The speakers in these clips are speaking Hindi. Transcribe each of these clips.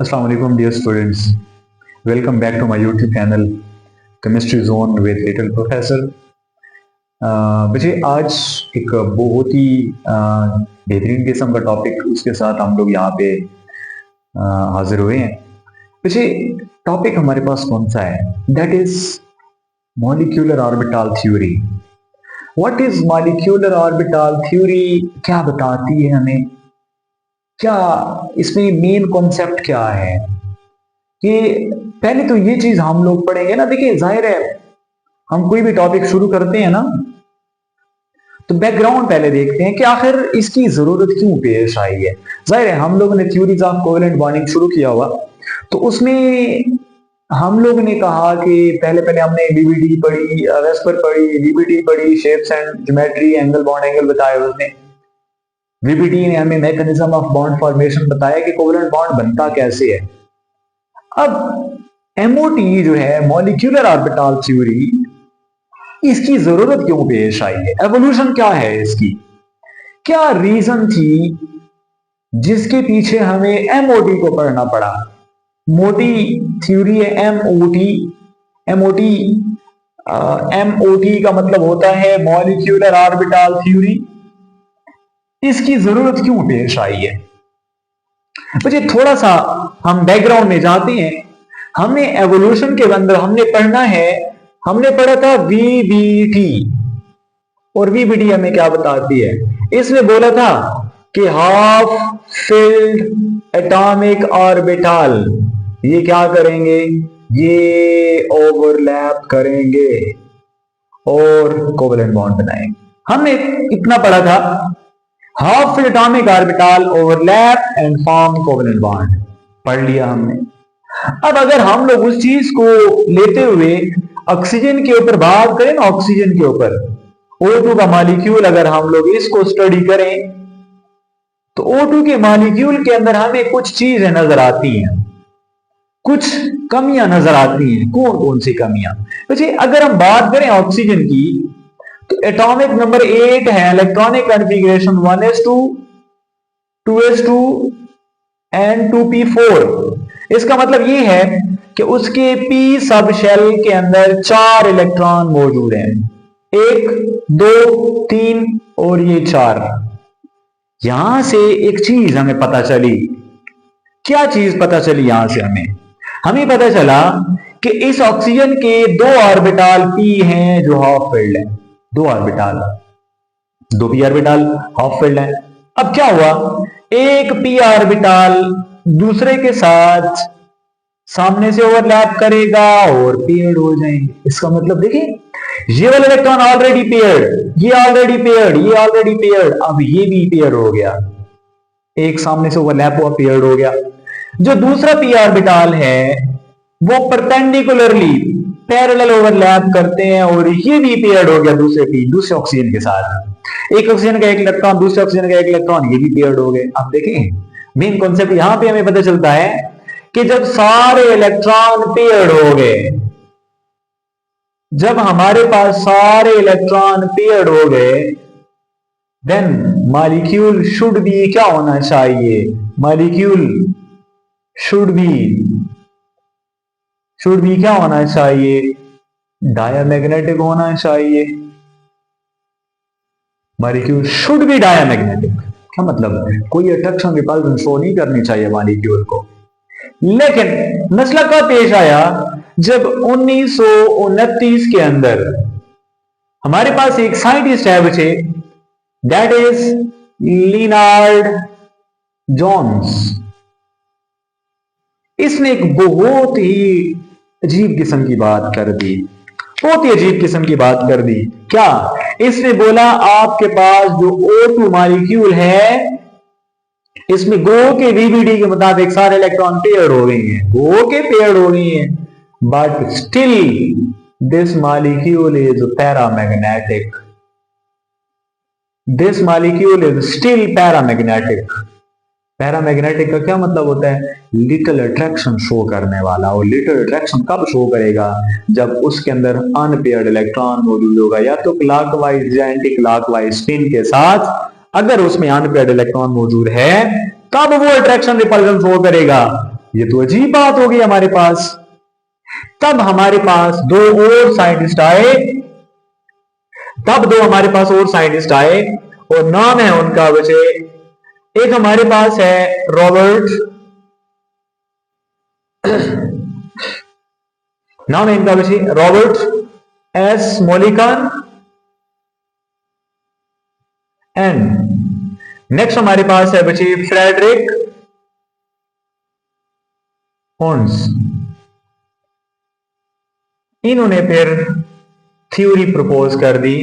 Assalamu alaikum dear students. Welcome back to my YouTube channel Chemistry Zone with Little Professor. बच्चे आज एक बहुत ही बेहतरीन किस्म का टॉपिक उसके साथ हम लोग यहाँ पे हाजिर हुए हैं। बच्चे टॉपिक हमारे पास कौन सा है? That is molecular orbital theory. What is molecular orbital theory? क्या बताती है हमें? क्या इसमें मेन कॉन्सेप्ट क्या है? कि पहले तो ये चीज हम लोग पढ़ेंगे ना। देखिए जाहिर है हम कोई भी टॉपिक शुरू करते हैं ना तो बैकग्राउंड पहले देखते हैं कि आखिर इसकी जरूरत क्यों पेश आई है। जाहिर है हम लोगों ने थ्योरीज ऑफ कोवेलेंट बॉन्डिंग शुरू किया हुआ तो उसमें हम लोग ने कहा कि पहले पहले हमने वीबीडी पढ़ी, वेस्पर पढ़ी, वीबीडी पढ़ी, shapes and geometry, angle bond angle बताया उसने। वीबीडी ने हमें मैकेनिज्म ऑफ बॉन्ड फॉर्मेशन बताया कि कोवेलेंट बॉन्ड बनता कैसे है। अब एमओटी जो है मॉलिक्यूलर ऑर्बिटल थ्योरी, इसकी जरूरत क्यों पेश आई है? एवोल्यूशन क्या है इसकी? क्या रीजन थी जिसके पीछे हमें एमओटी को पढ़ना पड़ा? मोटी थ्योरी है एमओटी। एमओटी एमओटी का मतलब होता है मॉलिक्यूलर ऑर्बिटल थ्योरी। इसकी जरूरत क्यों पेश आई है? मुझे थोड़ा सा हम बैकग्राउंड में जाते हैं। हमने एवोल्यूशन के अंदर हमने पढ़ना है, हमने पढ़ा था वीबीटी। और वीबीटी हमें क्या बताती है? इसमें बोला था कि हाफ फिल्ड एटॉमिक ऑर्बिटल ये क्या करेंगे? ये ओवरलैप करेंगे और कोवेलेंट बॉन्ड बनाएंगे। हमने इतना पढ़ा था, half filled atomic orbital overlap and form covalent bond, पढ़ लिया हमने। अब अगर हम लोग उस चीज को लेते हुए ऑक्सीजन के ऊपर बात करें ना, ऑक्सीजन के ऊपर O2 का मॉलिक्यूल अगर हम लोग इसको स्टडी करें तो O2 के मॉलिक्यूल के अंदर हमें कुछ चीजें नजर आती हैं, कुछ कमियां नजर आती हैं। कौन कौन सी कमियां? वैसे अगर हम बात करें ऑक्सीजन की तो एटॉमिक नंबर 8 है, electronic configuration 1s2, 2s2 and 2p4। इसका मतलब ये है कि उसके p सब शेल के अंदर 4 इलेक्ट्रॉन मौजूद हैं, 1 2 3 और ये 4। यहां से एक चीज हमें पता चली। क्या चीज पता चली यहां से हमें? हमें पता चला कि इस ऑक्सीजन के 2 ऑर्बिटल p हैं जो हाफ फिल्ड है। 2 orbital, 2 p orbital half filled है। अब क्या हुआ? एक p ऑर्बिटल दूसरे के साथ सामने से ओवरलैप करेगा और पेयर्ड हो जाएंगे। इसका मतलब देखिए, ये वाला इलेक्ट्रॉन ऑलरेडी पेयर्ड, ये ऑलरेडी पेयर्ड, ये ऑलरेडी पेयर्ड, अब ये भी पेयर्ड हो गया, एक सामने से ओवरलैप हुआ, पेयर्ड हो गया। जो दूसरा p ऑर्बिटल है वो परपेंडिकुलरली पैरेलल ओवरलैप करते हैं और ये भी पेयर्ड हो गया दूसरे ऑक्सीजन के साथ। एक ऑक्सीजन का एक इलेक्ट्रॉन, दूसरे ऑक्सीजन का एक इलेक्ट्रॉन, ये भी पेयर्ड हो गए। अब देखें मेन कॉन्सेप्ट यहां पे हमें पता चलता है कि जब सारे इलेक्ट्रॉन पेयर्ड हो गए, जब हमारे पास सारे इलेक्ट्रॉन पेयर्ड हो गए, देन मॉलिक्यूल शुड बी क्या होना चाहिए? मॉलिक्यूल शुड बी क्या होना चाहिए? डायामैग्नेटिक होना चाहिए। Molecule should be diamagnetic. क्या मतलब? कोई अट्रैक्शन रिपल्शन शो नहीं करनी चाहिए मॉलिक्यूल को। लेकिन मसला कब पेश आया? जब 1929 के अंदर हमारे पास एक साइंटिस्ट है बच्चे, दैट इज लिनार्ड जोन्स। इसने एक बहुत ही अजीब किस्म की बात कर दी, बहुत ही अजीब किस्म की बात कर दी। क्या? इसने बोला आपके पास जो O2 मॉलिक्यूल है इसमें गो के वीबीडी के मुताबिक सारे इलेक्ट्रॉन पेयर्ड हो गए हैं, गो के पेयर्ड हो गए हैं, but still this molecule is paramagnetic. This molecule is still paramagnetic. Paramagnetic का क्या मतलब होता है? लिटिल अट्रैक्शन शो करने वाला। और लिटिल अट्रैक्शन कब शो करेगा? जब उसके अंदर अनपेयर्ड इलेक्ट्रॉन मौजूद होगा, या तो क्लॉकवाइज या एंटी क्लॉकवाइज स्पिन के साथ। अगर उसमें अनपेयर्ड इलेक्ट्रॉन मौजूद है तब वो अट्रैक्शन रिपल्शन शो करेगा। ये तो अजीब बात हो गई हमारे पास। तब हमारे पास दो और साइंटिस्ट आए, तब दो हमारे पास और साइंटिस्ट आए और नाम है उनका बच्चे, एक हमारे पास है रॉबर्ट, नाम है इनका बच्चे रॉबर्ट एस मोलिकन, एंड नेक्स्ट हमारे पास है बच्चे फ्रेडरिक होन्स। इन्होंने फिर थ्योरी प्रपोज कर दी।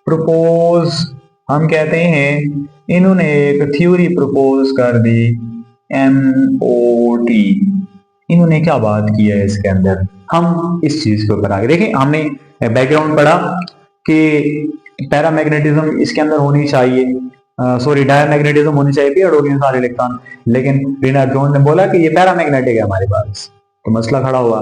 प्रपोज हम कहते हैं, इन्होंने एक थ्योरी प्रपोज कर दी, MOT। इन्होंने क्या बात की है इसके अंदर, हम इस चीज के ऊपर आगे देखें। हमने बैकग्राउंड पढ़ा कि पैरामैग्नेटिज्म इसके अंदर होनी चाहिए, सॉरी डायमैग्नेटिज्म होनी चाहिए पेड़ हो गए सारे इलेक्ट्रॉन, लेकिन रेनॉल्ड जोन्स ने बोला कि ये पैरामैग्नेटिक है हमारे पास, तो मसला खड़ा हुआ।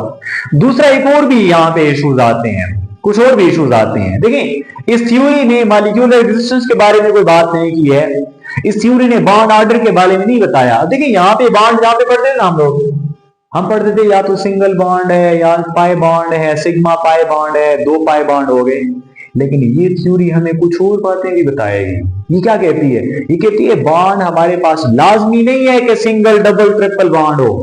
दूसरा एक और भी यहाँ पे इश्यूज आते हैं, कुछ और भी इश्यूज आते हैं। देखिए इस थ्योरी ने मॉलिक्यूलर रेजिस्टेंस के बारे में कोई बात नहीं की है, इस थ्योरी ने बॉन्ड ऑर्डर के बारे में नहीं बताया। देखिए यहाँ पे बॉन्ड जहां पे पढ़ते थे हम लोग, हम पढ़ते थे या तो सिंगल बॉन्ड है या पाई बॉन्ड है, सिग्मा पाई बॉन्ड है, दो पाई बॉन्ड हो गए, लेकिन ये थ्योरी हमें कुछ और बातें भी बताएगी। ये क्या कहती है, ये कहती है बॉन्ड हमारे पास लाजमी नहीं है कि सिंगल डबल ट्रिपल बॉन्ड हो,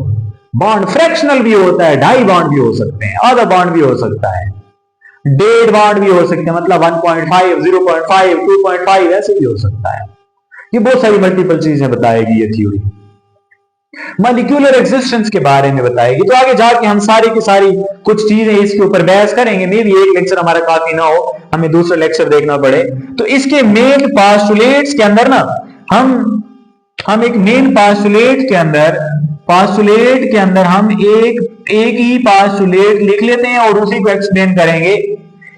बॉन्ड फ्रैक्शनल भी होता है, ढाई बॉन्ड भी हो सकते हैं, आधा बॉन्ड भी हो सकता है, डेढ़ बॉन्ड भी हो सकते हैं, मतलब 1.5, 0.5, 2.5 ऐसे भी हो सकता है। ये बहुत सारी मल्टीपल चीजें बताएगी ये थ्योरी, मॉलिक्यूलर एक्सिस्टेंस के बारे में बताएगी। तो आगे जाके हम सारी की सारी कुछ चीजें इसके ऊपर बहस करेंगे, मे भी एक लेक्चर हमारा काफी ना हो, हमें दूसरा लेक्चर देखना पड़े। तो इसके मेन पास्टुलेट्स के अंदर ना हम एक मेन पास्टुलेट के अंदर हम एक ही पास्टुलेट लिख लेते हैं और उसी को एक्सप्लेन करेंगे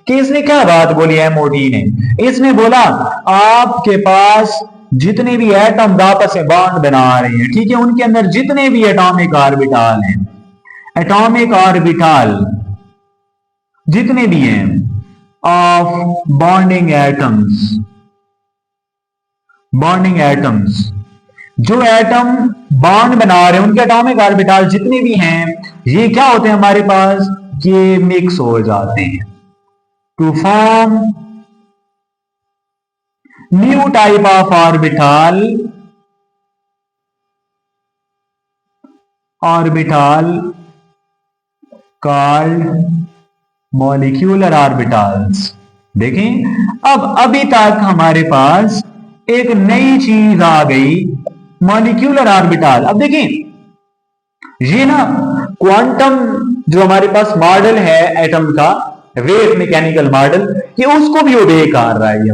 कि इसने क्या बात बोली है MOT ने। इसने बोला आपके पास जितने भी एटम आपस में बॉन्ड बना रहे हैं, ठीक है, उनके अंदर जितने भी एटॉमिक ऑर्बिटल हैं, एटॉमिक ऑर्बिटल जितने भी हैं ऑफ बॉन्डिंग एटम्स, जो एटम बॉन्ड बना रहे हैं उनके एटॉमिक ऑर्बिटल जितने भी हैं, ये क्या होते हैं हमारे पास, ये मिक्स हो जाते हैं to form new type of orbital called molecular orbitals. देखें अब अभी तक हमारे पास एक नई चीज आ गई, मॉलिक्यूलर ऑर्बिटल। अब देखें ये ना क्वांटम जो हमारे पास मॉडल है एटम का, वेव मैकेनिकल मॉडल, ये उसको भी ओबे कर रहा है।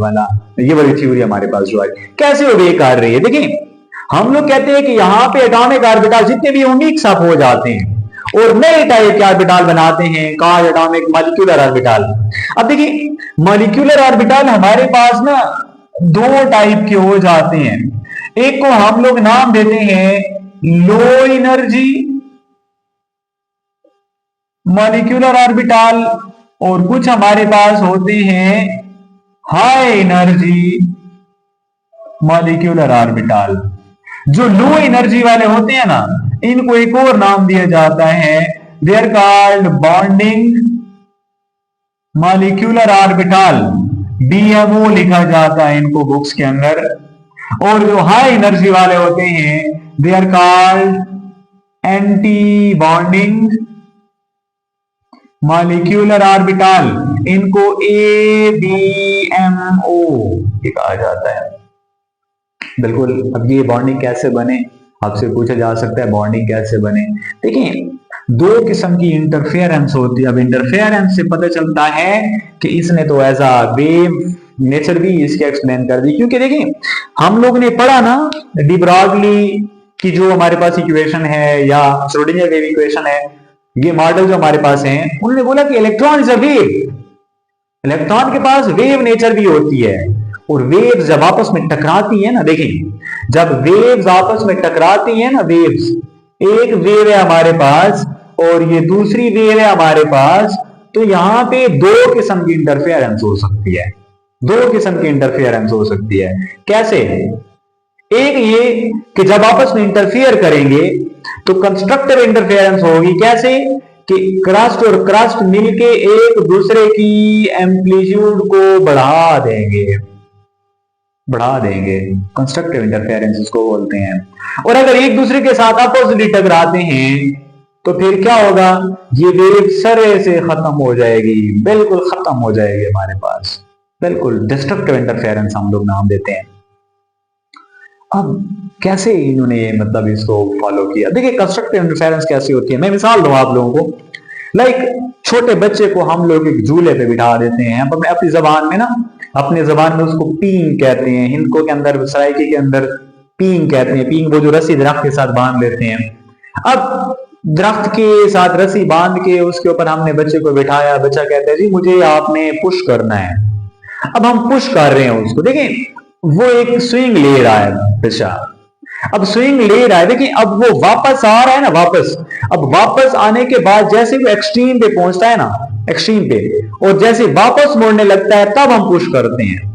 ये वाली थ्योरी हमारे पास जो है कैसे ओबे कर रही है। देखिए हम लोग कहते हैं कि यहाँ पे एटॉमिक ऑर्बिटल जितने भी मिक्स अप हो जाते हैं और नए टाइप के ऑर्बिटल बनाते हैं, कॉल्ड एटॉमिक मॉलिक्यूलर ऑर्बिटल। अब देखिए मॉलिक्यूलर ऑर्बिटल हमारे पास ना दो टाइप के हो जाते हैं, एक को हम लोग नाम देते हैं लो एनर्जी मॉलिक्यूलर ऑर्बिटल और कुछ हमारे पास होते हैं हाई एनर्जी मॉलिक्यूलर ऑर्बिटल। जो लो एनर्जी वाले होते हैं ना, इनको एक और नाम दिया जाता है, they are called bonding molecular orbital, BMO लिखा जाता है इनको बुक्स के अंदर। और जो हाई एनर्जी वाले होते हैं they are called anti bonding molecular orbital, इनको ABMO कहा जाता है। बिल्कुल। अब ये बॉन्डिंग कैसे बने, आपसे पूछा जा सकता है बॉन्डिंग कैसे बने। देखिए दो किस्म की इंटरफेरेंस होती है। अब इंटरफेरेंस से पता चलता है कि इसने तो एज अ वेव नेचर भी इसके एक्सप्लेन कर दी, क्योंकि देखिए हम लोग ने पढ़ा ना डी ब्रॉगली की जो हमारे पास इक्वेशन है या श्रोडिंगर वेव इक्वेशन है, ये मॉडल जो हमारे पास है, उन्होंने बोला कि electron is a wave, electron के पास वेव नेचर भी होती है। और वेव्स जब आपस में टकराती है ना, देखिए जब वेव्स आपस में टकराती है ना, वेव्स, एक वेव है हमारे पास और ये दूसरी वेव है हमारे पास, तो यहां पे दो किस्म की इंटरफेरेंस हो सकती है, दो किस्म की इंटरफेरेंस हो सकती है। कैसे? एक ये कि जब आपस में इंटरफेयर करेंगे तो कंस्ट्रक्टिव इंटरफेरेंस होगी कैसे कि क्रस्ट और क्रस्ट मिलके एक दूसरे की एम्पलीट्यूड को बढ़ा देंगे। कंस्ट्रक्टिव इंटरफेरेंस इसको बोलते हैं। और अगर एक दूसरे के साथ अपोजिटली टकराते हैं तो फिर क्या होगा, ये वेव सरे से खत्म हो जाएगी, बिल्कुल खत्म हो जाएगी हमारे पास, बिल्कुल डिस्ट्रक्टिव इंटरफेरेंस हम लोग नाम देते हैं। अब कैसे इन्होंने मतलब इसको फॉलो किया, देखिए कंस्ट्रक्टिव इंटरफेरेंस कैसी होती है, मैं मिसाल दूं आप लोगों को। छोटे बच्चे को हम लोग एक झूले पे बिठा देते हैं, अपनी जबान में ना, अपने जबान में उसको पींग कहते हैं, हिंदको के अंदर सराइकी के अंदर पींग कहते हैं। पींग वो जो रस्सी दरख्त के साथ बांध लेते हैं। अब दरख्त के साथ रस्सी बांध के उसके ऊपर हमने बच्चे को बिठाया, बच्चा कहता है जी मुझे आपने पुश करना है। अब हम पुश कर रहे हैं उसको, देखिए वो एक स्विंग ले रहा है बच्चा, अब स्विंग ले रहा है, देखिए अब वो वापस आ रहा है ना, वापस। अब वापस आने के बाद जैसे वो एक्सट्रीम पे पहुंचता है ना, एक्सट्रीम पे, और जैसे वापस मुड़ने लगता है तब हम पुश करते हैं,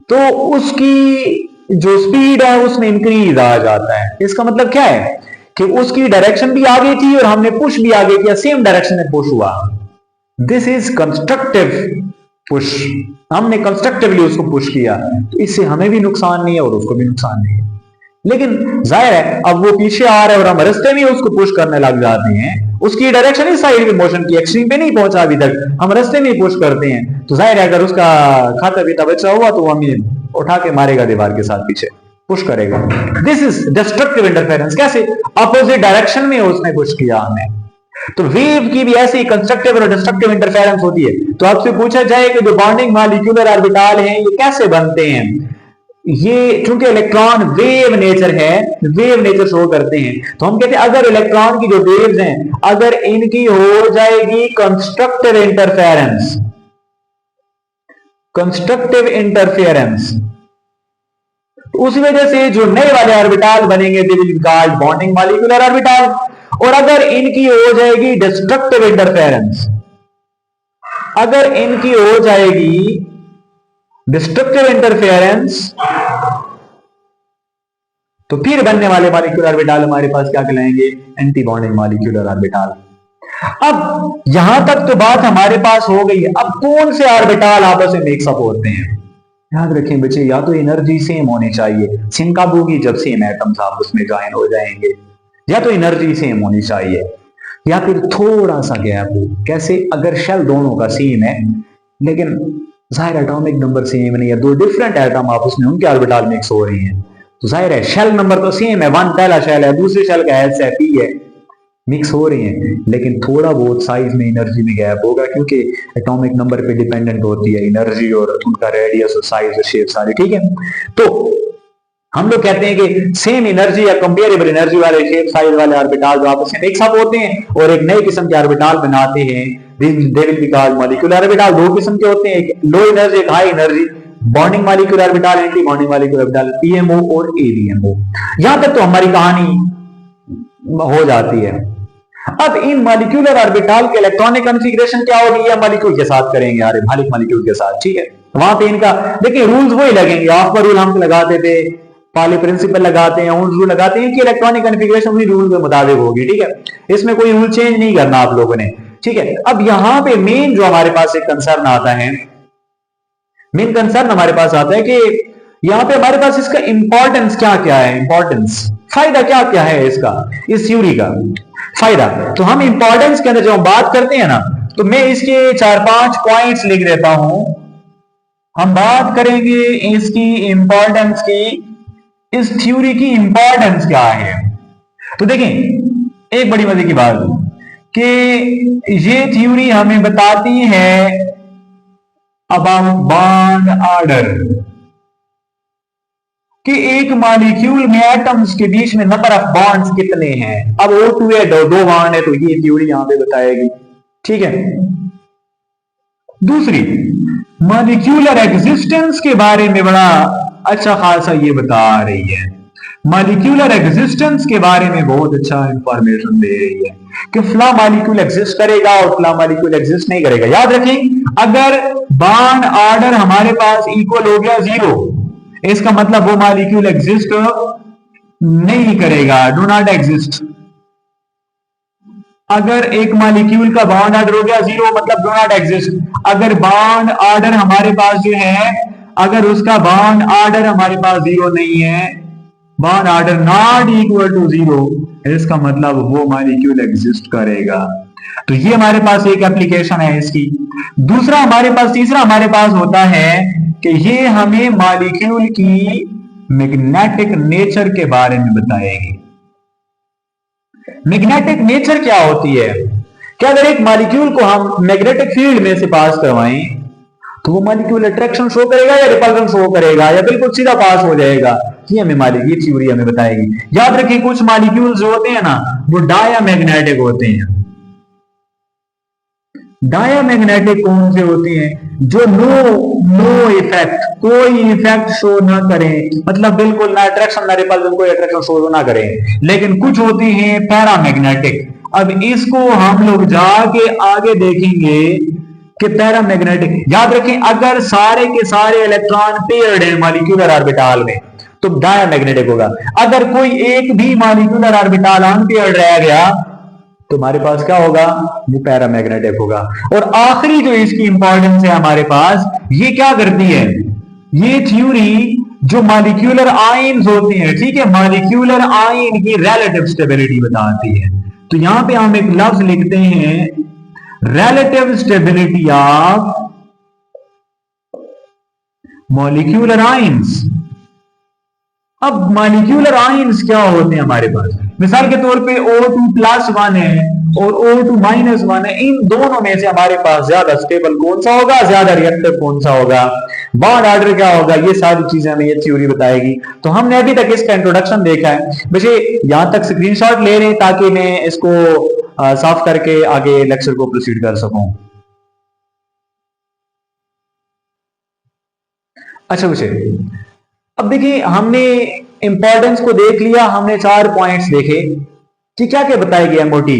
तो उसकी जो स्पीड है उसमें इंक्रीज आ जाता है। इसका मतलब क्या है कि उसकी डायरेक्शन भी आगे थी और हमने पुश भी आगे किया, सेम डायरेक्शन में पुश हुआ। दिस इज कंस्ट्रक्टिव पुश, हमने कंस्ट्रक्टिवली उसको पुश किया, तो इससे हमें भी नुकसान नहीं है और उसको भी नुकसान नहीं है। लेकिन जाहिर है अब वो पीछे आ रहा है और हम रास्ते में उसको पुश करने लग जाते हैं, उसकी डायरेक्शन इस साइड में मोशन की, एक्सट्रीम पे नहीं पहुंचा अभी तक, हम रास्ते में पुश करते हैं, तो जाहिर है अगर उसका खाता पीता बच्चा हुआ तो हमें उठा के मारेगा दीवार के साथ, पीछे पुश करेगा। This is destructive interference. कैसे? अपोजिट डायरेक्शन में उसने पुश किया हमें। तो वेव की भी ऐसी कंस्ट्रक्टिव और डिस्ट्रक्टिव इंटरफेरेंस होती है। तो आपसे पूछा जाए कि जो बॉन्डिंग मॉलिक्यूलर ऑर्बिटल हैं ये कैसे बनते हैं, ये चूंकि इलेक्ट्रॉन वेव नेचर है, वेव नेचर शो करते हैं, तो हम कहते हैं अगर इलेक्ट्रॉन की जो वेव्स हैं अगर इनकी हो जाएगी कंस्ट्रक्टिव इंटरफेरेंस, कंस्ट्रक्टिव इंटरफेरेंस, तो उस वजह से जो नए वाले ऑर्बिटल बनेंगे they will be called bonding molecular orbital. और अगर इनकी हो जाएगी डिस्ट्रक्टिव इंटरफेरेंस, अगर इनकी हो जाएगी डिस्ट्रक्टिव इंटरफेरेंस, तो फिर बनने वाले मॉलिक्यूलर ऑर्बिटल हमारे पास क्या कहलाएंगे? Anti bonding molecular orbital. अब यहां तक तो बात हमारे पास हो गई है। अब कौन से ऑर्बिटल आपस में मिक्सअप होते हैं? याद रखें बच्चे, या तो एनर्जी सेम होनी चाहिए, सिंका होगी जब सेम एटम्स आपस में ज्वाइन हो जाएंगे, या तो एनर्जी सेम होनी चाहिए, या फिर थोड़ा सा गैप हो। कैसे? अगर शेल दोनों का सेम है लेकिन जाहिर एटॉमिक नंबर सेम नहीं है, दो डिफरेंट एटम आपस में उनके ऑर्बिटल मिक्स हो रही हैं, तो जाहिर है शेल नंबर तो सेम है, वन पहला शेल है, दूसरे शेल का एच है, पी है, मिक्स हो रही हैं, लेकिन थोड़ा बहुत साइज में एनर्जी में गैप होगा, क्योंकि एटॉमिक नंबर पे डिपेंडेंट होती है एनर्जी और उनका रेडियस और साइज और शेप सारे, ठीक है। तो हम लोग कहते हैं कि सेम एनर्जी या कंपेरेबल एनर्जी वाले शेप साइज वाले ऑर्बिटल जो आपस में मिक्सअप होते हैं और एक नए किस्म के ऑर्बिटल बनाते हैं, they will be called molecular orbital. दो किस्म के होते हैं, एक लो एनर्जी, एक high energy, bonding molecular orbital, anti bonding molecular orbital, PMO और एवीएमओ। यहां तक तो हमारी कहानी हो जाती है। अब इन मॉलिक्यूलर ऑर्बिटल के इलेक्ट्रॉनिक कॉन्फ़िगरेशन क्या होगी, या मॉलिक्यूल के साथ करेंगे, यार मालिक मॉलिक्यूल के साथ, ठीक है। वहां पे इनका देखिए रूल्स वही लगेंगे, ऑफ का रूल हम लगाते थे, पॉली प्रिंसिपल लगाते हैं, उन रूल लगाते हैं कि इलेक्ट्रॉनिक कॉन्फ़िगरेशन उन्हीं रूल के मुताबिक होगी, ठीक है। इसमें कोई रूल चेंज नहीं करना आप लोगों ने, ठीक है। अब यहां पे मेन जो हमारे पास एक कंसर्न आता है, मेन कंसर्न हमारे पास आता है कि यहां पे हमारे पास इसका इंपॉर्टेंस क्या क्या है, इंपॉर्टेंस, फायदा क्या क्या है इसका, इस थ्योरी का फायदा। तो हम इंपॉर्टेंस के अंदर जब हम बात करते हैं ना, तो मैं इसके 4-5 पॉइंट्स लिख देता हूं। हम बात करेंगे इसकी इंपॉर्टेंस की, इस थ्योरी की इंपॉर्टेंस क्या है। तो देखें एक बड़ी मजे की बात कि ये थ्योरी हमें बताती है अबाउट बॉन्ड ऑर्डर, कि एक मॉलिक्यूल में एटम्स के बीच में नंबर ऑफ बॉन्ड्स कितने हैं। अब O2 है, दो बॉन्ड है, तो ये थ्योरी यहां पे बताएगी, ठीक है। दूसरी, मॉलिक्यूलर एग्जिस्टेंस के बारे में बड़ा अच्छा खासा ये बता रही है, मॉलिक्यूलर एग्जिस्टेंस के बारे में बहुत अच्छा इंफॉर्मेशन दे रही है कि फ्ला मॉलिक्यूल एग्जिस्ट करेगा और फ्ला मॉलिक्यूल एग्जिस्ट नहीं करेगा। याद रखें अगर बॉन्ड ऑर्डर हमारे पास इक्वल हो गया 0, इसका मतलब वो मॉलिक्यूल एग्जिस्ट नहीं करेगा, डू नॉट एग्जिस्ट। अगर एक मॉलिक्यूल का बॉन्ड ऑर्डर हो गया जीरो, मतलब डू नॉट एग्जिस्ट। अगर बॉन्ड ऑर्डर हमारे पास जो है, अगर उसका बॉन्ड ऑर्डर हमारे पास जीरो नहीं है, bond order not equal to zero, इसका मतलब वो मॉलिक्यूल एग्जिस्ट करेगा। तो ये हमारे पास एक एप्लीकेशन है इसकी। दूसरा हमारे पास, तीसरा हमारे पास होता है कि ये हमें मॉलिक्यूल की मैग्नेटिक नेचर के बारे में बताएगी। मैग्नेटिक नेचर क्या होती है? क्या अगर एक मॉलिक्यूल को हम मैग्नेटिक फील्ड में से पास करवाएं तो वो मॉलिक्यूल अट्रैक्शन शो करेगा या रिपल्शन शो करेगा या बिल्कुल सीधा पास हो जाएगा? ये हमें ये थ्योरी हमें बताएगी। याद रखिए, कुछ मॉलिक्यूल्स जो होते हैं ना, वो डायामैग्नेटिक होते हैं। डायामैग्नेटिक कौन से होते हैं? जो नो इफेक्ट, कोई इफेक्ट शो ना करें, मतलब बिल्कुल ना अट्रैक्शन ना रिपल्शन, कोई अट्रैक्शन शो ना करें। लेकिन कुछ होती हैं पैरामैग्नेटिक। अब इसको हम लोग जाके आगे देखेंगे कि पैरामैग्नेटिक, याद रखें, अगर सारे के सारे इलेक्ट्रॉन पेयर्ड है मॉलिक्यूलर ऑर्बिटल में तो डायामैग्नेटिक होगा। अगर कोई एक भी मॉलिक्यूलर ऑर्बिटल अनपेयर्ड रह गया तो हमारे पास क्या होगा? वो पैरामैग्नेटिक होगा। और आखिरी जो इसकी इंपॉर्टेंस है हमारे पास, ये क्या करती है? ये थ्योरी जो मॉलिक्यूलर आयन्स होते हैं, ठीक है, मॉलिक्यूलर आयन की रिलेटिव स्टेबिलिटी बताती है। तो यहां पे हम एक लफ्ज लिखते हैं, relative stability of molecular ions. अब मॉलिक्यूलर आयन्स क्या होते हैं हमारे पास? मिसाल के तौर पे O2+1 है और O2-1 है। इन दोनों में से हमारे पास ज्यादा स्टेबल कौन सा होगा, ज्यादा रिएक्टिव कौन सा होगा, बॉन्ड ऑर्डर क्या होगा, ये सारी चीजें हमें ये थ्योरी बताएगी। तो हमने अभी तक इसका इंट्रोडक्शन देखा है। वैसे यहां तक स्क्रीनशॉट ले रहे हैं ताकि मैं इसको साफ करके आगे लेक्चर को प्रोसीड कर सकूं। अच्छा विषय, अब देखिए, हमने इंपॉर्टेंस को देख लिया, हमने 4 पॉइंट्स देखे कि क्या क्या बताएगी एमओटी।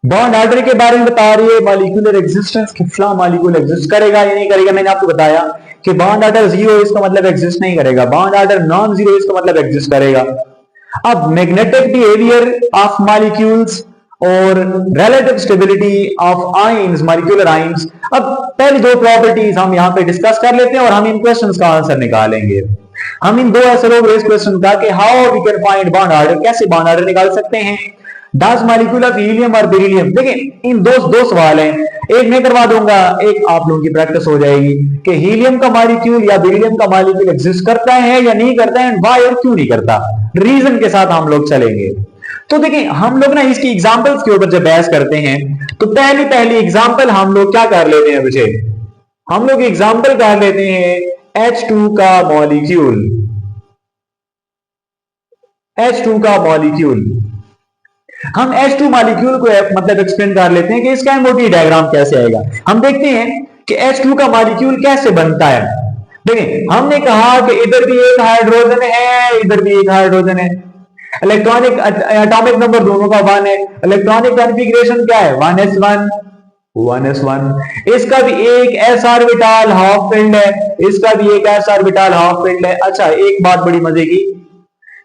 बॉन्ड ऑर्डर के बारे में बता रही है, मॉलिक्यूलर एग्जिस्टेंस, कि फला मॉलिक्यूल एग्जिस्ट करेगा या नहीं करेगा। मैंने आपको बताया कि बॉन्ड ऑर्डर जीरो इसका मतलब एग्जिस्ट नहीं करेगा, बॉन्ड ऑर्डर नॉन जीरो इसका मतलब एग्जिस्ट करेगा। अब मैग्नेटिक बिहेवियर ऑफ मॉलिक्यूल्स और relative stability of ions, molecular ions. अब पहली 2 प्रॉपर्टीज हम यहां पे डिस्कस कर लेते हैं और हम इन क्वेश्चंस का आंसर निकालेंगे। हम इन 2 ऐसे लोग रेस क्वेश्चन का कि how we can find bond order, कैसे बॉन्ड ऑर्डर निकाल सकते हैं। डज मॉलिक्यूल ऑफ हीलियम और बेरिलियम, देखिए इन दो सवाल हैं, एक मैं करवा दूंगा, एक आप लोगों की प्रैक्टिस हो जाएगी कि हीलियम का मॉलिक्यूल या बेरिलियम का मॉलिक्यूल एग्जिस्ट करता है या नहीं करता है, व्हाई और क्यों नहीं करता, रीजन के साथ हम लोग चलेंगे। तो देखिए, हम लोग ना इसकी एग्जांपल्स के ऊपर जब बहस करते हैं तो पहली एग्जांपल हम लोग क्या कर लेते हैं बच्चे, हम लोग एग्जांपल कर लेते हैं H2 का मॉलिक्यूल, H2 का मॉलिक्यूल। हम H2 मॉलिक्यूल को मतलब एक्सप्लेन कर लेते हैं कि इसका एमओटी डायग्राम कैसे आएगा। हम देखते हैं कि H2 का मॉलिक्यूल कैसे बनता है। देखिए, हमने कहा कि इधर भी एक हाइड्रोजन है, इधर भी एक हाइड्रोजन है, इलेक्ट्रॉनिक एटॉमिक नंबर दोनों का 1 है, इलेक्ट्रॉनिक कॉन्फ़िगरेशन क्या है, 1s1 1s1। इसका भी एक s ऑर्बिटल हाफ फील्ड है, इसका भी एक s ऑर्बिटल हाफ फील्ड है। अच्छा, एक बात बड़ी मजे की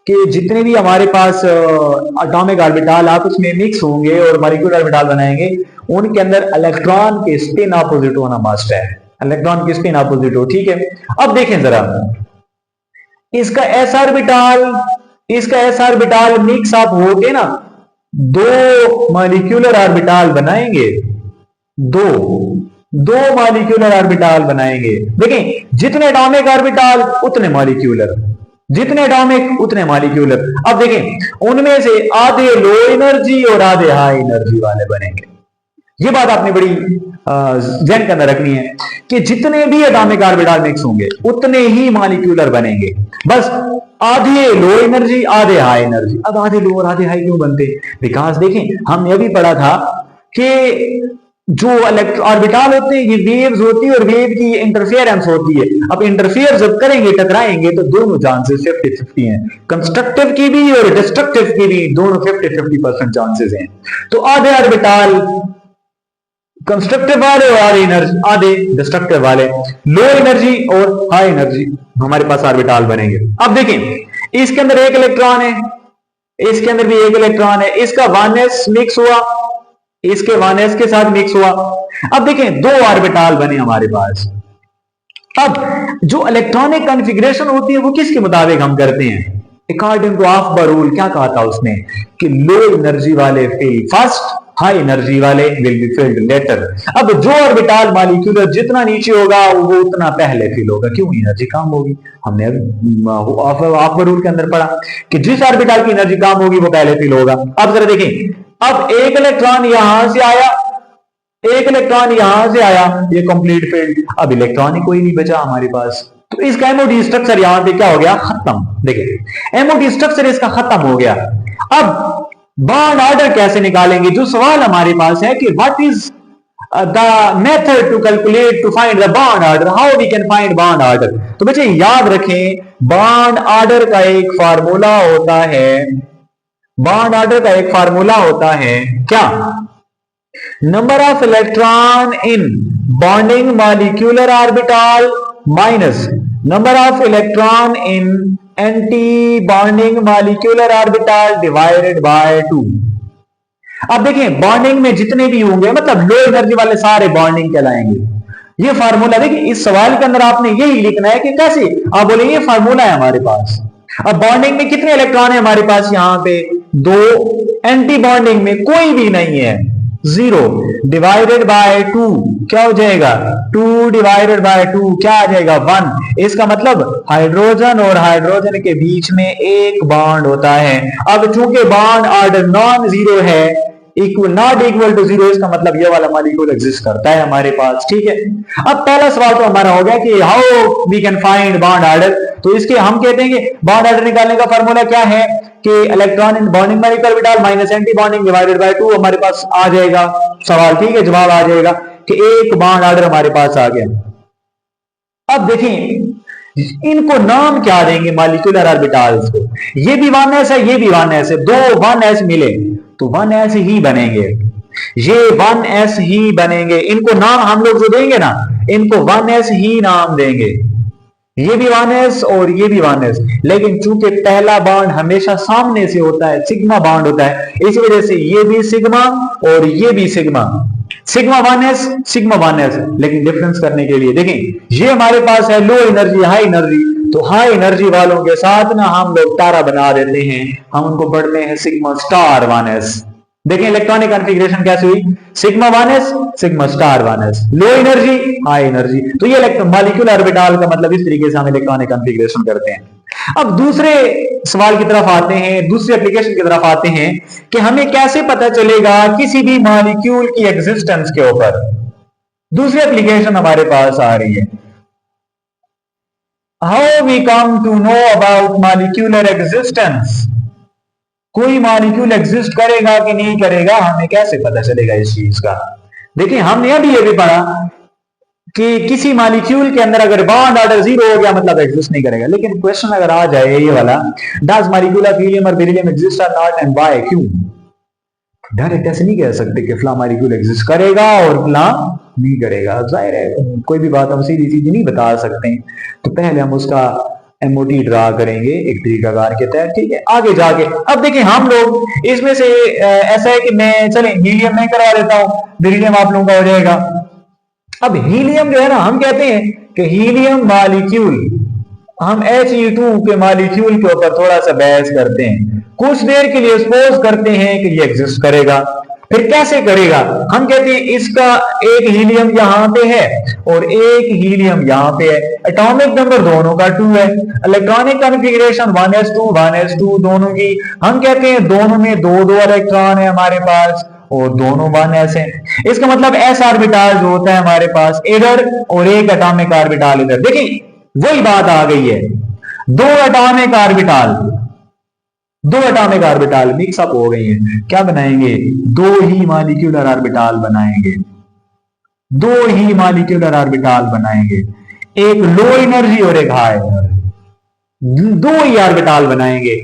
कि जितने भी हमारे पास एटॉमिक ऑर्बिटल आपस में मिक्स होंगे और मॉलिक्यूलर ऑर्बिटल बनाएंगे, उनके अंदर इलेक्ट्रॉन के स्पिन ऑपोजिट होना मस्ट है, इलेक्ट्रॉन के स्पिन ऑपोजिट हो, ठीक है। अब देखें जरा, इसका s ऑर्बिटल, इसका s ऑर्बिटल मिक्स अप होके ना 2 मॉलिक्यूलर ऑर्बिटल बनाएंगे, दो मॉलिक्यूलर ऑर्बिटल बनाएंगे। देखें, जितने एटॉमिक ऑर्बिटल उतने मॉलिक्यूलर, जितने एटॉमिक उतने मॉलिक्यूलर। अब देखें, उनमें से आधे लो एनर्जी और आधे हाई एनर्जी वाले बनेंगे। ये बात आपने बड़ी ध्यान के अंदर रखनी है कि जितने भी एटॉमिक ऑर्बिटल मिक्स होंगे उतने ही मॉलिक्यूलर बनेंगे, बस आधे लो एनर्जी आधे हाई एनर्जी। अब आधे लो और आधे हाई क्यों बनते? बिकॉज देखें, हमने अभी पढ़ा था कि जो ऑर्बिटल होते हैं ये वेव्स होती है और वेव की इंटरफेरेंस होती है। अब इंटरफेयर जब करेंगे, टकराएंगे, तो दोनों चांसेस 50-50 हैं, कंस्ट्रक्टिव की भी और डिस्ट्रक्टिव की भी, दोनों 50-50% चांसेस हैं। तो आधे ऑर्बिटल कंस्ट्रक्टिव वाले और आधे डिस्ट्रक्टिव वाले, लो एनर्जी और हाई एनर्जी हमारे पास ऑर्बिटल बनेंगे। अब देखें, इसके अंदर एक इलेक्ट्रॉन है, इसके अंदर भी एक इलेक्ट्रॉन है, इसका 1s मिक्स हुआ, इसके 1s के साथ मिक्स हुआ। अब देखें दो ऑर्बिटल बने हमारे पास। अब जो इलेक्ट्रॉनिक कॉन्फ़िगरेशन होती है वो किसके मुताबिक हम करते हैं? अकॉर्डिंग टू ऑफ रूल क्या कहा था उसने कि लो एनर्जी वाले फिल फर्स्ट, हाई एनर्जी वाले विल बी फिल्ड लेटर। अब जो ऑर्बिटल मॉलिक्यूलर जितना नीचे होगा वो उतना पहले फिल होगा, क्यों? एनर्जी कम होगी। हमने ऑफ रूल के अंदर पढ़ा कि जिस ऑर्बिटल की एनर्जी कम होगी वो पहले फिल होगा। अब जरा देखें, अब एक इलेक्ट्रॉन यहां से आया, एक इलेक्ट्रॉन यहां से आया, ये कंप्लीट फील्ड। अब इलेक्ट्रॉन ही कोई नहीं बचा हमारे पास, तो इसका एमओडी स्ट्रक्चर यहां पे क्या हो गया? खत्म। देखिए एमओडी स्ट्रक्चर इसका खत्म हो गया। अब बॉन्ड ऑर्डर कैसे निकालेंगे? जो सवाल हमारे पास है कि what is the method to calculate to find the bond order, how we can find bond order. तो बच्चे याद रखें, बॉन्ड ऑर्डर का एक फार्मूला होता है, बॉन्ड ऑर्डर का एक फार्मूला होता है क्या? Number of electron in bonding molecular orbital minus number of electron in anti bonding molecular orbital divided by 2। अब देखें बॉन्डिंग में जितने भी होंगे, मतलब लो एनर्जी वाले सारे बॉन्डिंग कहलाएंगे। ये फार्मूला देखिए, इस सवाल के अंदर आपने यही लिखना है कि कैसे। आप बोले ये फार्मूला है हमारे पास। अब बॉन्डिंग में कितने इलेक्ट्रॉन है हमारे पास? यहां पे 2। एंटी बॉन्डिंग में कोई भी नहीं है, 0 डिवाइडेड बाय 2 क्या हो जाएगा? 2 डिवाइडेड बाय 2 क्या आ जाएगा? 1। इसका मतलब हाइड्रोजन और हाइड्रोजन के बीच में एक बॉन्ड होता है। अब चूंकि बॉन्ड ऑर्डर नॉन जीरो है, इक्वल नॉट इक्वल टू 0, इसका मतलब ये वाला मॉलिक्यूल एग्जिस्ट करता है हमारे पास। ठीक है, अब पहला सवाल तो हमारा हो गया कि how we can find bond order. तो इसके हम कहते हैं कि बॉन्ड ऑर्डर निकालने का फार्मूला क्या है कि electron in bonding molecular orbital minus anti bonding divided by 2 हमारे पास आ जाएगा सवाल। ठीक है, जवाब आ जाएगा कि एक बॉन्ड ऑर्डर हमारे पास आ गया। अब देखें इनको नाम क्या देंगे मॉलिक्यूलर ऑर्बिटल्स को? ये भी 1s है, ये भी 1s है, दो 1s मिले तो 1s ही बनेंगे, ये 1s ही बनेंगे। इनको नाम हम लोग जो देंगे ना, इनको 1s ही नाम देंगे। ये भी 1s और ये भी 1s, लेकिन चूंकि पहला बॉन्ड हमेशा सामने से होता है, सिग्मा बॉन्ड होता है, इस वजह से ये भी सिग्मा और ये भी sigma, sigma 1s sigma 1s। लेकिन डिफरेंस करने के लिए देखें, ये हमारे पास है लो एनर्जी हाई एनर्जी, तो हाई एनर्जी वालों के साथ ना हम लोग तारा बना देते हैं, हम उनको पढ़ते हैं सिग्मा स्टार 1s। देखें इलेक्ट्रॉनिक कॉन्फ़िगरेशन कैसे हुई, sigma 1s sigma star 1s, low energy high energy. तो ये मॉलिक्यूलर ऑर्बिटल का मतलब इस तरीके से हम इलेक्ट्रॉनिक कॉन्फ़िगरेशन करते हैं। अब दूसरे सवाल की तरफ आते हैं, दूसरी एप्लीकेशन की तरफ आते हैं कि हमें कैसे पता चलेगा किसी भी मॉलिक्यूल की एग्जिस्टेंस के ऊपर। दूसरी एप्लीकेशन हमारे पास आ रही है, how we come to know about molecular existence. कोई मॉलिक्यूल एग्जिस्ट करेगा कि नहीं करेगा, हमें कैसे पता चलेगा इस चीज का? देखिए हमने अभी ये भी पढ़ा कि किसी मॉलिक्यूल के अंदर अगर बॉन्ड ऑर्डर 0 हो गया मतलब एग्जिस्ट नहीं करेगा। लेकिन क्वेश्चन अगर आ जाए ये वाला, डज मॉलिक्यूल ऑफ हीलियम और बेरिलियम एग्जिस्ट और नॉट एंड व्हाई, क्यों? डायरेक्ट ऐसे नहीं कह सकते कि फला मॉलिक्यूल एग्जिस्ट करेगा और फला नहीं करेगा। जाहिर है कोई भी बात हम सीधी सीधी नहीं बता सकते, तो पहले हम उसका एमओटी ड्रा करेंगे एक तरीकाकार के तहत। ठीक है, आगे जाके अब देखिए हम लोग इसमें से ऐसा है कि मैं चले हीलियम में करवा देता हूं, बेरिलियम आप लोगों का हो जाएगा। अब हीलियम जो है ना, हम कहते हैं कि हीलियम मॉलिक्यूल, हम He2 के मॉलिक्यूल के ऊपर थोड़ा सा बहस करते हैं, कुछ देर के लिए सपोज करते हैं कि ये एग्जिस्ट करेगा। फिर कैसे करेगा? हम कहते हैं इसका एक हीलियम यहां पे है और एक हीलियम यहां पे है, एटॉमिक नंबर दोनों का 2 है, इलेक्ट्रॉनिक कॉन्फ़िगरेशन 1s2 दोनों की। हम कहते हैं दोनों में 2 इलेक्ट्रॉन है हमारे पास और दोनों 1s है। इसका मतलब s ऑर्बिटल जो होता है हमारे पास इधर और एक एटॉमिक ऑर्बिटल इधर। देखिए वही बात आ गई है, दो एटॉमिक ऑर्बिटल मिक्सअप हो गई हैं। क्या बनाएंगे? दो ही मॉलिक्यूलर ऑर्बिटल बनाएंगे, दो ही मॉलिक्यूलर ऑर्बिटल बनाएंगे, एक लो एनर्जी और एक हाई एनर्जी, दो ही ऑर्बिटल बनाएंगे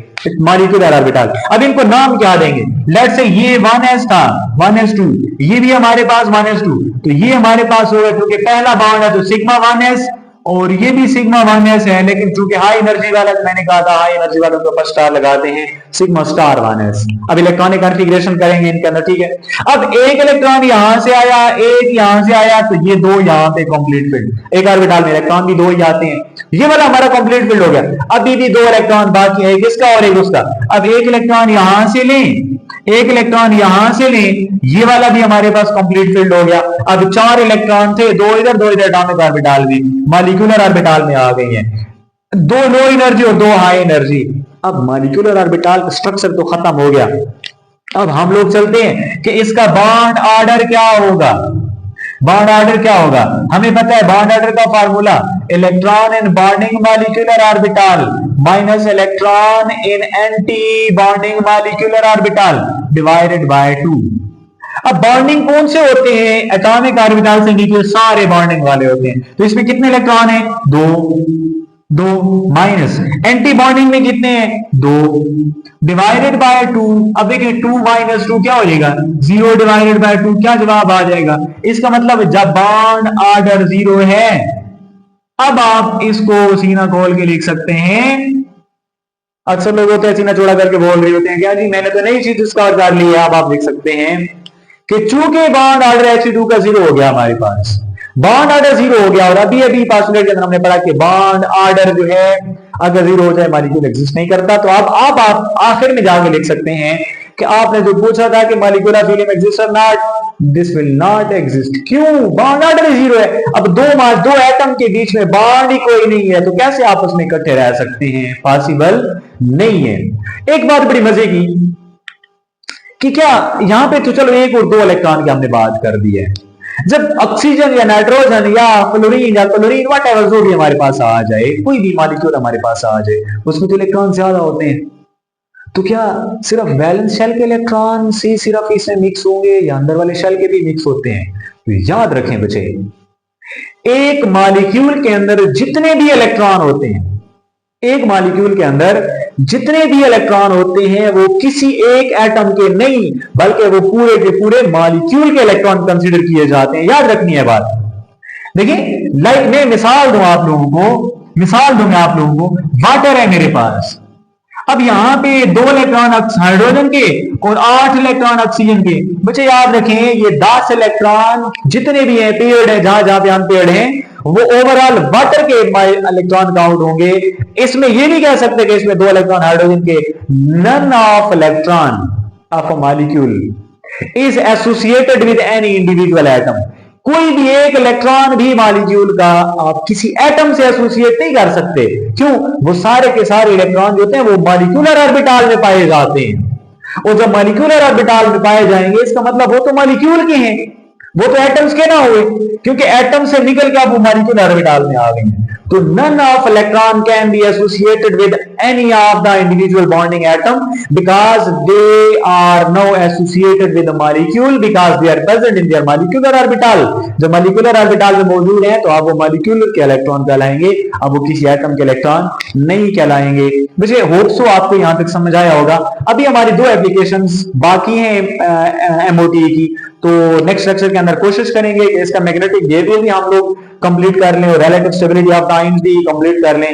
मॉलिक्यूलर ऑर्बिटल। अब इनको नाम क्या देंगे? लेट्स से ये 1s था, 1s2, ये भी हमारे पास 1s2, तो ये हमारे पास होगा क्योंकि पहला बॉन्ड है तो सिग्मा 1s और ये भी सिग्मा 1s है, लेकिन चूंकि हाई एनर्जी वाला, मैंने कहा था हाई एनर्जी वालों के ऊपर स्टार लगाते हैं, सिग्मा स्टार 1s। अब इलेक्ट्रॉनिक कॉन्फ़िगरेशन करेंगे इनके अंदर, ठीक है। अब एक इलेक्ट्रॉन यहां से आया, एक यहां से आया, तो ये दो यहां पे कंप्लीट फील्ड, एक ऑर्बिटल में इलेक्ट्रॉन भी दो ही आते हैं, ये वाला हमारा कंप्लीट फील्ड हो गया। अभी भी दो इलेक्ट्रॉन बाकी है, किसका और एक उसका। अब एक इलेक्ट्रॉन यहां से लें, एक इलेक्ट्रॉन यहां से लें, ये वाला भी हमारे पास कंप्लीट फील्ड हो गया। अब चार इलेक्ट्रॉन थे, दो इधर एटॉमिक ऑर्बिटल भी मॉलिक्यूलर ऑर्बिटल में आ गई हैं, दो लो एनर्जी और दो हाई एनर्जी। अब मॉलिक्यूलर ऑर्बिटल स्ट्रक्चर तो खत्म हो गया। अब हम लोग चलते हैं कि इसका बॉन्ड ऑर्डर क्या होगा। बॉन्ड ऑर्डर क्या होगा, हमें पता है बॉन्ड ऑर्डर का formula, electron in bonding molecular orbital minus electron in anti bonding molecular orbital divided by 2। अब बॉन्डिंग कौन से होते हैं, एटॉमिक ऑर्बिटल से नीचे सारे बॉन्डिंग वाले होते हैं। तो इसमें कितने इलेक्ट्रॉन हैं, दो दो, माइनस एंटी बॉन्डिंग में कितने हैं, दो, डिवाइडेड बाय 2। अब देखिए 2 माइनस 2 क्या हो जाएगा, 0 डिवाइडेड बाय 2, क्या जवाब आ जाएगा। इसका मतलब जब बॉन्ड ऑर्डर 0 है, अब आप इसको सीना खोल के लिख सकते हैं। अक्सर लोग होते हैं सीना चौड़ा करके बोल रहे होते हैं, क्या जी मैंने तो नई चीज डिस्कवर कर ली है। अब आप लिख सकते हैं कि चूंकि बॉन्ड ऑर्डर H2 का 0 हो गया, हमारे पास बॉन्ड ऑर्डर 0 हो गया, और अभी अभी पास्टुलेट के अंदर हमने पढ़ा कि बॉन्ड ऑर्डर जो है अगर 0 हो जाए मॉलिक्यूल एग्जिस्ट नहीं करता। तो आप आखिर में जाके लिख सकते हैं कि आपने जो पूछा था कि मॉलिक्यूलर फिल्म एग्जिस्ट और not, this will not exist. क्यों, बॉन्ड ऑर्डर 0 है। अब दो एटम के बीच में बॉन्ड ही कोई नहीं है, तो कैसे आपस में इकट्ठे रह सकते हैं, पॉसिबल नहीं है। एक बात बड़ी मजे की कि क्या यहां पे तो चलो एक और दो इलेक्ट्रॉन की हमने बात कर दी है, जब ऑक्सीजन या नाइट्रोजन या फ्लोरीन वट एवर जो भी हमारे पास आ जाए, कोई भी मॉलिक्यूल हमारे पास आ जाए, उसमें तो इलेक्ट्रॉन ज्यादा होते हैं। तो क्या सिर्फ वैलेंस शेल के इलेक्ट्रॉन से सिर्फ इसमें मिक्स होंगे या अंदर वाले शेल के भी मिक्स होते हैं। तो याद रखें बच्चे, एक मॉलिक्यूल के अंदर जितने भी इलेक्ट्रॉन होते हैं, एक मॉलिक्यूल के अंदर जितने भी इलेक्ट्रॉन होते हैं वो किसी एक एटम के नहीं, बल्कि वो पूरे के पूरे मॉलिक्यूल के इलेक्ट्रॉन कंसीडर किए जाते हैं। याद रखनी है बात। देखिए लाइक मैं मिसाल दूं आप लोगों को, वाटर है मेरे पास। अब यहां पे 2 इलेक्ट्रॉन हाइड्रोजन के और 8 इलेक्ट्रॉन ऑक्सीजन के। बच्चे याद रखें ये 10 इलेक्ट्रॉन जितने भी हैं, पेड़ है जहां जहां पे हम पेड़ हैं, वो ओवरऑल वाटर के इलेक्ट्रॉन काउंट होंगे। इसमें ये नहीं कह सकते कि इसमें 2 इलेक्ट्रॉन हाइड्रोजन के। None of electron of a molecule is associated with any individual atom. कोई भी एक इलेक्ट्रॉन भी मॉलिक्यूल का आप किसी एटम से एसोसिएट नहीं कर सकते। क्यों, वो सारे के सारे इलेक्ट्रॉन जो होते हैं वो मॉलिक्यूलर ऑर्बिटल में पाए जाते हैं, और जब मॉलिक्यूलर ऑर्बिटल में पाए जाएंगे इसका मतलब वो तो मॉलिक्यूल के हैं, वो तो एटम्स के ना हुए, क्योंकि एटम से निकल के आप वो मॉलिक्यूलर ऑर्बिटल में आ गए हैं। तो none of electron can be associated with any of the individual bonding atom because they are now associated with the molecule because they are present in their molecular orbital। जब molecular orbital में मौजूद हैं तो आप वो molecular के इलेक्ट्रॉन कहलाएंगे, अब वो किसी एटम के इलेक्ट्रॉन नहीं कहलाएंगे। मुझे होप सो आपको यहां तक समझ आया होगा। अभी हमारी 2 एप्लीकेशंस बाकी हैं MOT की, तो नेक्स्ट लेक्चर के अंदर कोशिश करेंगे कि इसका मैग्नेटिक बिहेवियर भी हम लोग कंप्लीट कर लें और रिलेटिव स्टेबिलिटी ऑफ आयंस भी कंप्लीट कर लें।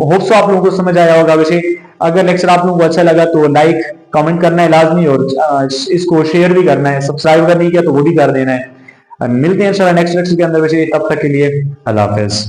होप सो आप लोगों को समझ आया होगा। वैसे अगर लेक्चर आप लोगों को अच्छा लगा तो लाइक कमेंट करना है लाजमी, और इसको शेयर भी करना है, सब्सक्राइब करनी है तो वो भी कर देना है। मिलते हैं इंशाल्लाह नेक्स्ट लेक्चर के अंदर। वैसे तब तक के लिए अल्लाह हाफिज।